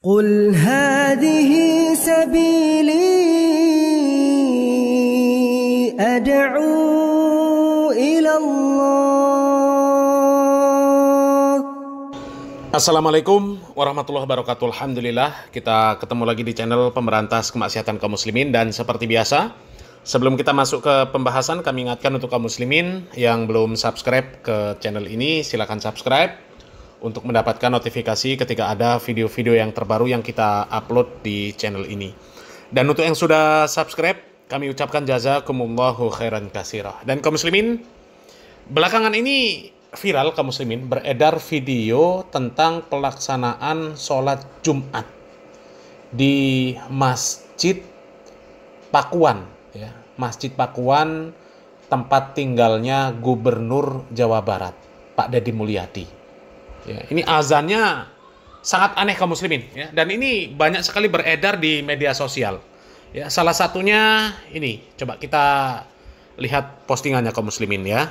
قل هذه سبيلي أدعو إلى الله. Assalamualaikum warahmatullahi wabarakatuh. Alhamdulillah, kita ketemu lagi di channel Pemberantas Kemaksiatan kaum muslimin. Dan seperti biasa, sebelum kita masuk ke pembahasan, kami ingatkan untuk kaum muslimin yang belum subscribe ke channel ini, silakan subscribe untuk mendapatkan notifikasi ketika ada video-video yang terbaru yang kita upload di channel ini. Dan untuk yang sudah subscribe, kami ucapkan jazakumullahu khairan katsirah. Dan kaum muslimin, belakangan ini viral kaum muslimin, beredar video tentang pelaksanaan sholat Jumat di Masjid Pakuan, ya, Masjid Pakuan, tempat tinggalnya Gubernur Jawa Barat, Pak Deddy Mulyadi. Ya, ini azannya sangat aneh kaum muslimin, ya, dan ini banyak sekali beredar di media sosial. Ya, salah satunya ini, coba kita lihat postingannya kaum muslimin, ya.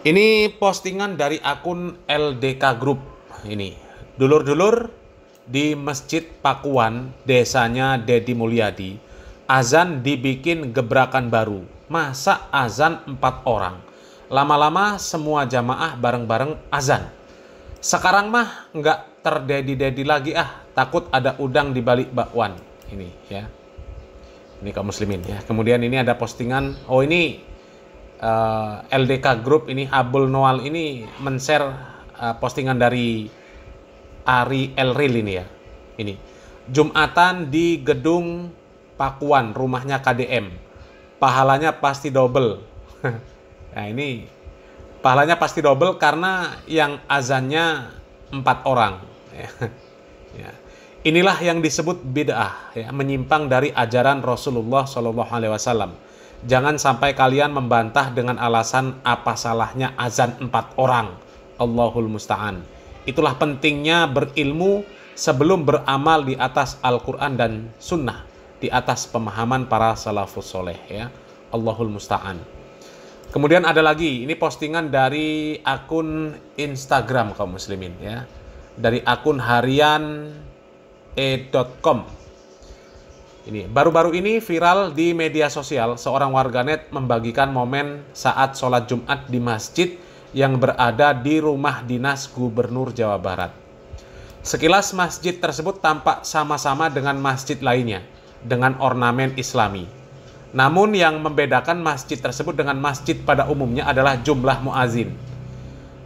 Ini postingan dari akun LDK Group. Ini, dulur-dulur di Masjid Pakuan, desanya Deddy Mulyadi, azan dibikin gebrakan baru. Masa azan 4 orang? Lama-lama semua jamaah bareng-bareng azan. Sekarang mah nggak terdedi-dedi lagi, takut ada udang di balik bakwan. Ini, ya. Ini kaum muslimin, ya. Kemudian ini ada postingan, ini LDK Group, ini Abul Noal ini men-share postingan dari Ari Elril ini, ya. Ini, Jumatan di Gedung Pakuan, rumahnya KDM. Pahalanya pasti double. Nah, ini pahalanya pasti double karena yang azannya 4 orang. Ya. Inilah yang disebut bid'ah, ya, menyimpang dari ajaran Rasulullah SAW. Jangan sampai kalian membantah dengan alasan apa salahnya azan 4 orang. Allahul musta'an. Itulah pentingnya berilmu sebelum beramal di atas Al-Quran dan Sunnah, di atas pemahaman para salafus soleh, ya. Allahul musta'an. Kemudian ada lagi, ini postingan dari akun Instagram kaum muslimin, ya. Dari akun harian.e.com. Ini, baru-baru ini viral di media sosial, seorang warganet membagikan momen saat sholat Jumat di masjid yang berada di rumah dinas Gubernur Jawa Barat. Sekilas masjid tersebut tampak sama-sama dengan masjid lainnya, dengan ornamen Islami. Namun yang membedakan masjid tersebut dengan masjid pada umumnya adalah jumlah muazin.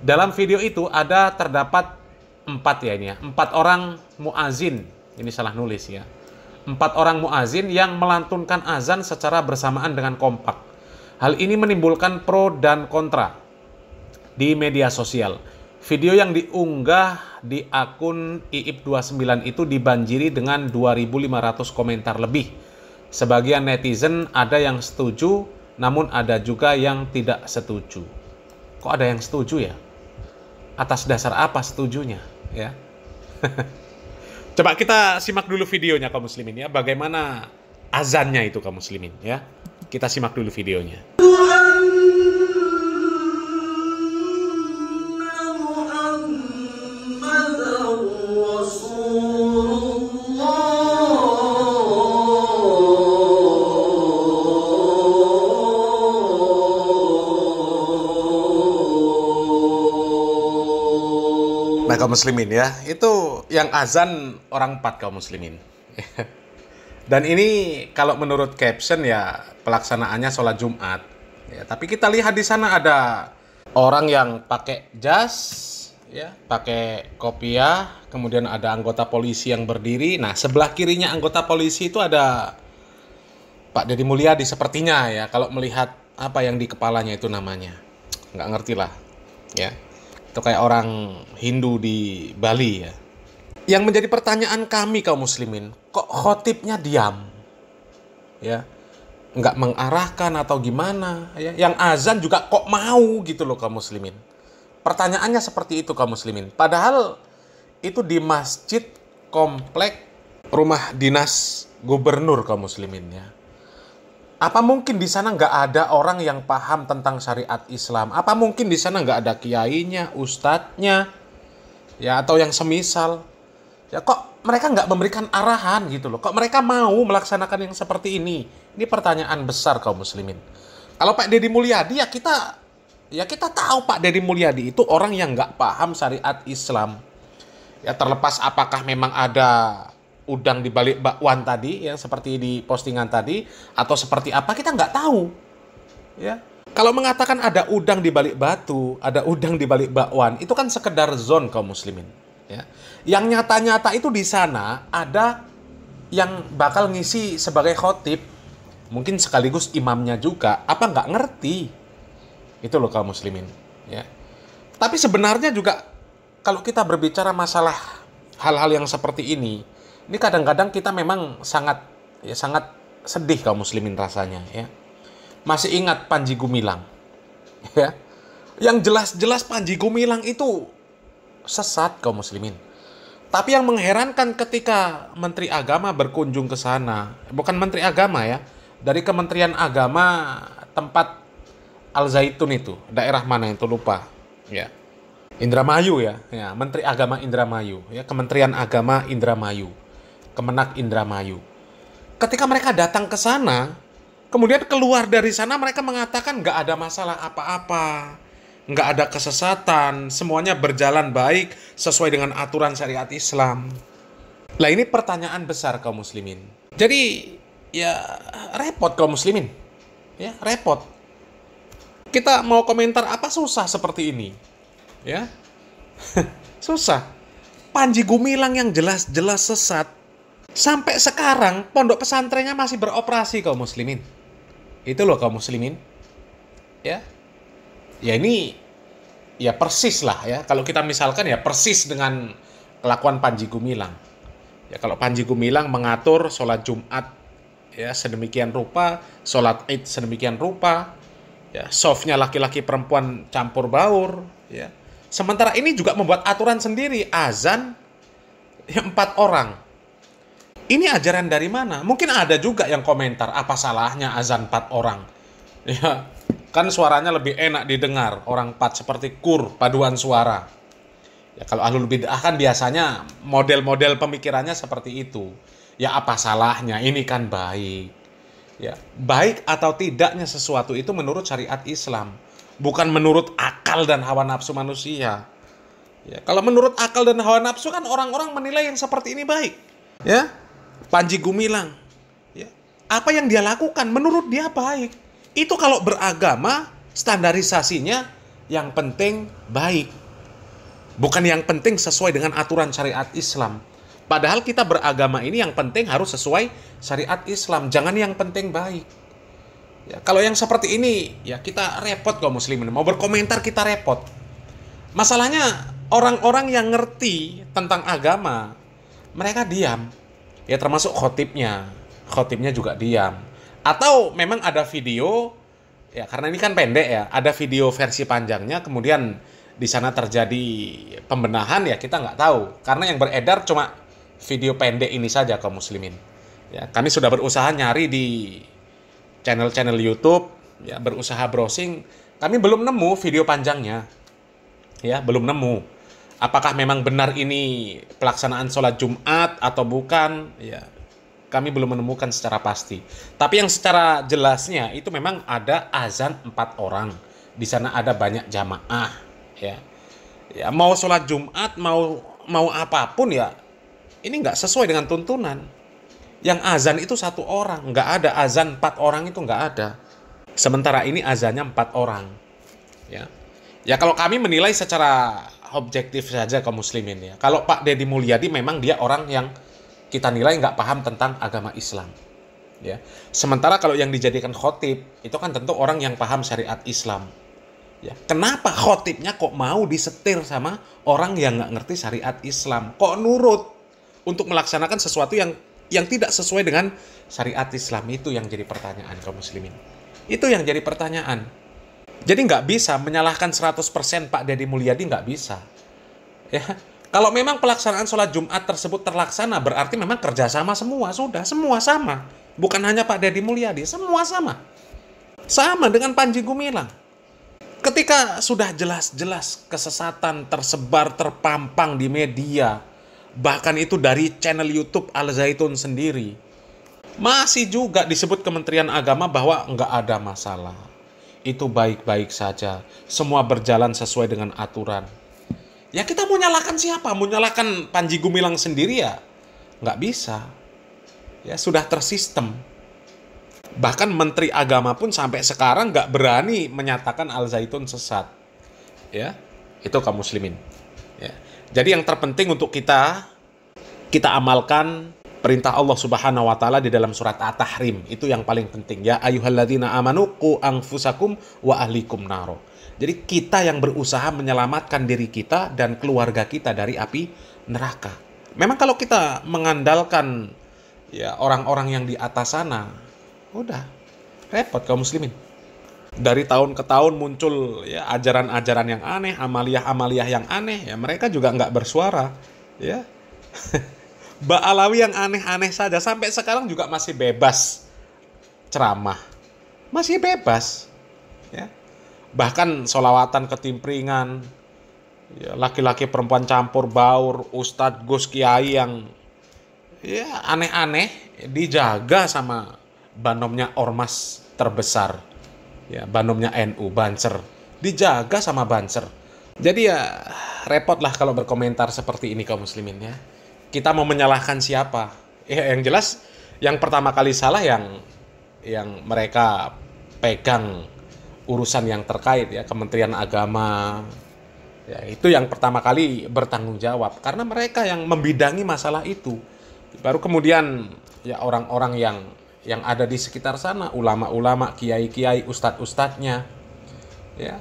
Dalam video itu terdapat 4 orang muazin. Ini salah nulis, ya. 4 orang muazin yang melantunkan azan secara bersamaan dengan kompak. Hal ini menimbulkan pro dan kontra di media sosial. Video yang diunggah di akun iip29 itu dibanjiri dengan 2.500 komentar lebih. Sebagian netizen ada yang setuju, namun ada juga yang tidak setuju. Kok ada yang setuju, ya? Atas dasar apa setujunya, ya? Coba kita simak dulu videonya kaum muslimin, ya. Bagaimana azannya itu kaum muslimin, ya. Kita simak dulu videonya. Nah, kaum muslimin, ya, itu yang azan orang 4 kaum muslimin. Dan ini kalau menurut caption, ya, pelaksanaannya sholat Jumat, ya, tapi kita lihat di sana ada orang yang pakai jas, ya, pakai kopiah, kemudian ada anggota polisi yang berdiri. Nah, sebelah kirinya anggota polisi itu ada Pak Deddy Mulyadi sepertinya, ya, kalau melihat apa yang di kepalanya itu namanya. Nggak ngerti lah, ya. Itu kayak orang Hindu di Bali, ya. Yang menjadi pertanyaan kami kaum muslimin, kok khotibnya diam, ya, nggak mengarahkan atau gimana, ya. Yang azan juga kok mau gitu loh kaum muslimin. Pertanyaannya seperti itu kaum muslimin. Padahal itu di masjid komplek rumah dinas gubernur kaum muslimin, ya. Apa mungkin di sana nggak ada orang yang paham tentang syariat Islam? Apa mungkin di sana nggak ada kiainya, ustadznya, ya, atau yang semisal? Ya kok mereka nggak memberikan arahan gitu loh. Kok mereka mau melaksanakan yang seperti ini? Ini pertanyaan besar kaum muslimin. Kalau Pak Deddy Mulyadi ya kita tahu Pak Deddy Mulyadi itu orang yang nggak paham syariat Islam. Ya terlepas apakah memang ada udang di balik bakwan tadi ya seperti di postingan tadi atau seperti apa kita nggak tahu. Ya. Kalau mengatakan ada udang di balik batu, ada udang di balik bakwan, itu kan sekedar zon kaum muslimin. Ya. Yang nyata-nyata itu di sana ada yang bakal ngisi sebagai khotib, mungkin sekaligus imamnya juga, apa nggak ngerti? Itu loh kaum muslimin. Ya. Tapi sebenarnya juga kalau kita berbicara masalah hal-hal yang seperti ini kadang-kadang kita memang sangat sedih kaum muslimin rasanya ya. Masih ingat Panji Gumilang ya. Yang jelas-jelas Panji Gumilang itu sesat kaum muslimin. Tapi yang mengherankan ketika Menteri Agama berkunjung ke sana, bukan Menteri Agama ya, dari Kementerian Agama tempat Al Zaitun itu, daerah mana itu lupa ya. Indramayu ya, Menteri Agama Indramayu ya, Kementerian Agama Indramayu, Kemenak Indramayu. Ketika mereka datang ke sana, kemudian keluar dari sana mereka mengatakan nggak ada masalah apa-apa, nggak ada kesesatan, semuanya berjalan baik sesuai dengan aturan syariat Islam. Lah ini pertanyaan besar kaum muslimin. Jadi ya repot kaum muslimin, ya repot. Kita mau komentar apa susah seperti ini, ya susah. Panji Gumilang yang jelas-jelas sesat, sampai sekarang pondok pesantrennya masih beroperasi kaum muslimin. Itu loh kaum muslimin. Ya. Ya ini ya persis lah ya. Kalau kita misalkan ya persis dengan kelakuan Panji Gumilang. Ya kalau Panji Gumilang mengatur sholat Jumat ya sedemikian rupa, sholat Id sedemikian rupa, ya softnya laki-laki perempuan campur baur, ya. Sementara ini juga membuat aturan sendiri, azan ya 4 orang. Ini ajaran dari mana? Mungkin ada juga yang komentar, apa salahnya azan 4 orang? Ya, kan suaranya lebih enak didengar, orang 4 seperti kur, paduan suara. Ya, kalau ahlul bid'ah kan biasanya model-model pemikirannya seperti itu. Ya apa salahnya? Ini kan baik. Ya, baik atau tidaknya sesuatu itu menurut syariat Islam, bukan menurut akal dan hawa nafsu manusia. Ya, kalau menurut akal dan hawa nafsu kan orang-orang menilai yang seperti ini baik. Ya. Panji Gumilang, ya, apa yang dia lakukan menurut dia baik. Itu kalau beragama, standarisasinya yang penting baik. Bukan yang penting sesuai dengan aturan syariat Islam. Padahal kita beragama ini yang penting harus sesuai syariat Islam. Jangan yang penting baik. Ya, kalau yang seperti ini, ya kita repot kaum muslimin. Mau berkomentar kita repot. Masalahnya orang-orang yang ngerti tentang agama, mereka diam. Ya termasuk khotibnya juga diam. Atau memang ada video, ya karena ini kan pendek ya, ada video versi panjangnya, kemudian di sana terjadi pembenahan ya kita nggak tahu. Karena yang beredar cuma video pendek ini saja kaum muslimin. Ya kami sudah berusaha nyari di channel-channel YouTube, ya berusaha browsing, kami belum nemu video panjangnya. Ya belum nemu. Apakah memang benar ini pelaksanaan sholat Jumat atau bukan? Ya, kami belum menemukan secara pasti. Tapi yang secara jelasnya itu memang ada azan 4 orang. Di sana ada banyak jamaah. Ya, ya mau sholat Jumat, mau apapun ya, ini nggak sesuai dengan tuntunan. Yang azan itu 1 orang, nggak ada azan 4 orang itu nggak ada. Sementara ini azannya 4 orang. Ya, ya kalau kami menilai secara objektif saja kaum muslimin ya. Kalau Pak Deddy Mulyadi memang dia orang yang kita nilai nggak paham tentang agama Islam. Ya. Sementara kalau yang dijadikan khotib itu kan tentu orang yang paham syariat Islam. Ya. Kenapa khotibnya kok mau disetir sama orang yang nggak ngerti syariat Islam? Kok nurut untuk melaksanakan sesuatu yang tidak sesuai dengan syariat Islam? Itu yang jadi pertanyaan kaum muslimin. Itu yang jadi pertanyaan. Jadi nggak bisa menyalahkan 100% Pak Deddy Mulyadi, nggak bisa. Ya, kalau memang pelaksanaan sholat Jumat tersebut terlaksana, berarti memang kerjasama semua, sudah, semua sama. Bukan hanya Pak Deddy Mulyadi, semua sama. Sama dengan Panji Gumilang. Ketika sudah jelas-jelas kesesatan tersebar, terpampang di media, Bahkan itu dari channel YouTube Al Zaitun sendiri. Masih juga disebut Kementerian Agama bahwa nggak ada masalah. Itu baik-baik saja. Semua berjalan sesuai dengan aturan. Ya kita mau nyalakan siapa? Mau nyalakan Panji Gumilang sendiri ya? Nggak bisa. Ya sudah tersistem. Bahkan Menteri Agama pun sampai sekarang nggak berani menyatakan Al Zaitun sesat. Ya, itu kaum muslimin. Ya. Jadi yang terpenting untuk kita amalkan perintah Allah Subhanahu wa taala di dalam surat At-Tahrim. Itu yang paling penting. Ya ayyuhalladzina amanu qu anfusakum wa ahlikum naro. Jadi kita yang berusaha menyelamatkan diri kita dan keluarga kita dari api neraka. Memang kalau kita mengandalkan ya orang-orang yang di atas sana, udah repot kaum muslimin. Dari tahun ke tahun muncul ya ajaran-ajaran yang aneh, amalia-amalia yang aneh, ya mereka juga nggak bersuara, ya. Ba'alawi yang aneh-aneh saja sampai sekarang juga masih bebas ceramah, masih bebas, ya. Bahkan sholawatan ketimpringan, ya, laki-laki perempuan campur baur, ustadz, gus, kiai yang ya aneh-aneh dijaga sama banomnya ormas terbesar, ya banomnya NU, Banser, dijaga sama Banser. Jadi ya repot lah kalau berkomentar seperti ini kaum muslimin, ya. Kita mau menyalahkan siapa? Ya yang jelas yang pertama kali salah yang mereka pegang urusan yang terkait, ya Kementerian Agama. Ya itu yang pertama kali bertanggung jawab karena mereka yang membidangi masalah itu. Baru kemudian ya orang-orang yang ada di sekitar sana, ulama-ulama, kiai-kiai, ustadz-ustadznya, ya.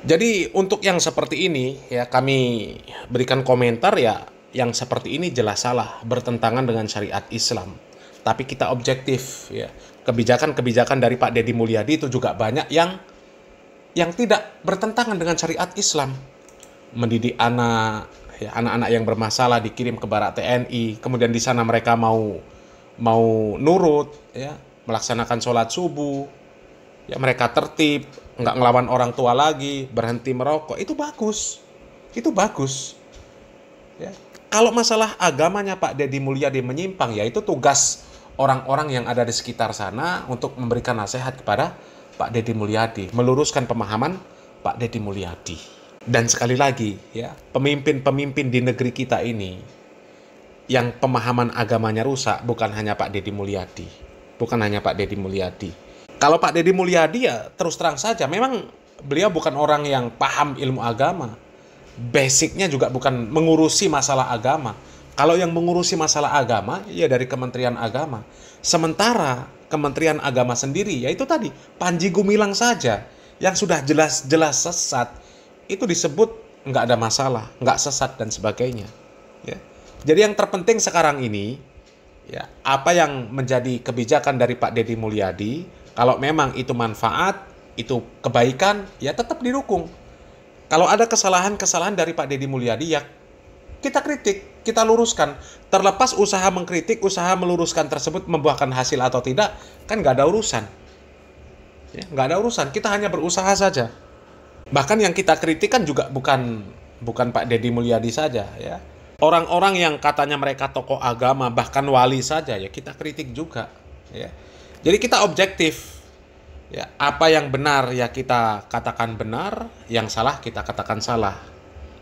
Jadi untuk yang seperti ini ya kami berikan komentar ya yang seperti ini jelas salah, bertentangan dengan syariat Islam. Tapi kita objektif, ya. Kebijakan-kebijakan dari Pak Deddy Mulyadi itu juga banyak yang tidak bertentangan dengan syariat Islam. Mendidik anak, ya, anak-anak yang bermasalah dikirim ke barak TNI, kemudian di sana mereka mau nurut, ya, melaksanakan sholat subuh, ya mereka tertib, nggak ngelawan orang tua lagi, berhenti merokok, itu bagus, ya. Kalau masalah agamanya Pak Deddy Mulyadi menyimpang, ya itu tugas orang-orang yang ada di sekitar sana untuk memberikan nasihat kepada Pak Deddy Mulyadi, meluruskan pemahaman Pak Deddy Mulyadi. Dan sekali lagi, ya pemimpin-pemimpin di negeri kita ini yang pemahaman agamanya rusak bukan hanya Pak Deddy Mulyadi. Kalau Pak Deddy Mulyadi ya terus terang saja, memang beliau bukan orang yang paham ilmu agama. Basicnya juga bukan mengurusi masalah agama. Kalau yang mengurusi masalah agama, ya dari Kementerian Agama. Sementara Kementerian Agama sendiri, yaitu tadi Panji Gumilang saja, yang sudah jelas-jelas sesat, itu disebut nggak ada masalah, nggak sesat dan sebagainya. Ya. Jadi yang terpenting sekarang ini, ya apa yang menjadi kebijakan dari Pak Deddy Mulyadi, kalau memang itu manfaat, itu kebaikan, ya tetap didukung. Kalau ada kesalahan-kesalahan dari Pak Deddy Mulyadi, ya kita kritik, kita luruskan. Terlepas usaha mengkritik, usaha meluruskan tersebut membuahkan hasil atau tidak, kan nggak ada urusan. Ya, nggak ada urusan, kita hanya berusaha saja. Bahkan yang kita kritik kan juga bukan Pak Deddy Mulyadi saja, ya. Orang-orang yang katanya mereka tokoh agama, bahkan wali saja, ya kita kritik juga. Ya. Jadi kita objektif. Ya, apa yang benar ya kita katakan benar, yang salah kita katakan salah.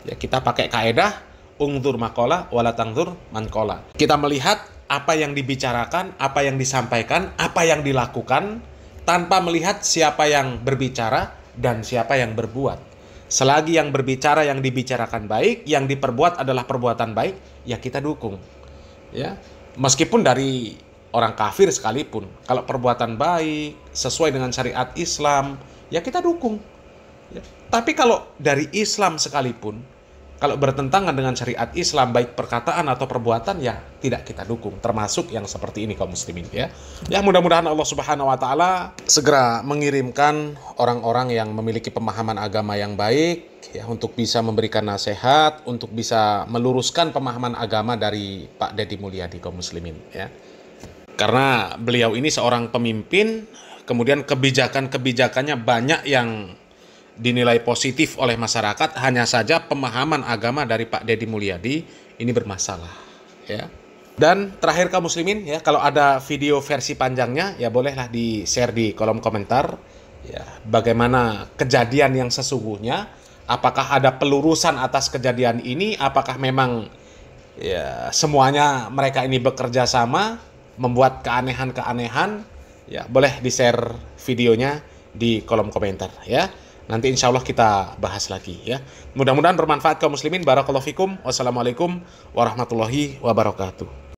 Ya, kita pakai kaedah ungdur makola wala tangdur mankola. Kita melihat apa yang dibicarakan, apa yang disampaikan, apa yang dilakukan, tanpa melihat siapa yang berbicara dan siapa yang berbuat. Selagi yang berbicara, yang dibicarakan baik, yang diperbuat adalah perbuatan baik, ya kita dukung. Ya, meskipun dari orang kafir sekalipun, kalau perbuatan baik sesuai dengan syariat Islam, ya kita dukung. Ya. Tapi kalau dari Islam sekalipun, kalau bertentangan dengan syariat Islam, baik perkataan atau perbuatan, ya tidak kita dukung. Termasuk yang seperti ini kaum muslimin, ya. Ya mudah-mudahan Allah Subhanahu Wa Taala segera mengirimkan orang-orang yang memiliki pemahaman agama yang baik, ya, untuk bisa memberikan nasihat, untuk bisa meluruskan pemahaman agama dari Pak Deddy Mulyadi kaum muslimin, ya. Karena beliau ini seorang pemimpin, kemudian kebijakan-kebijakannya banyak yang dinilai positif oleh masyarakat, hanya saja pemahaman agama dari Pak Deddy Mulyadi ini bermasalah, ya. Dan terakhir kaum muslimin, ya, kalau ada video versi panjangnya ya bolehlah di-share di kolom komentar, ya, bagaimana kejadian yang sesungguhnya, apakah ada pelurusan atas kejadian ini, apakah memang ya semuanya mereka ini bekerja sama membuat keanehan-keanehan, ya boleh di-share videonya di kolom komentar, ya. Nanti insya Allah kita bahas lagi, ya. Mudah-mudahan bermanfaat kaum muslimin. Barakallahu fikum. Wassalamualaikum warahmatullahi wabarakatuh.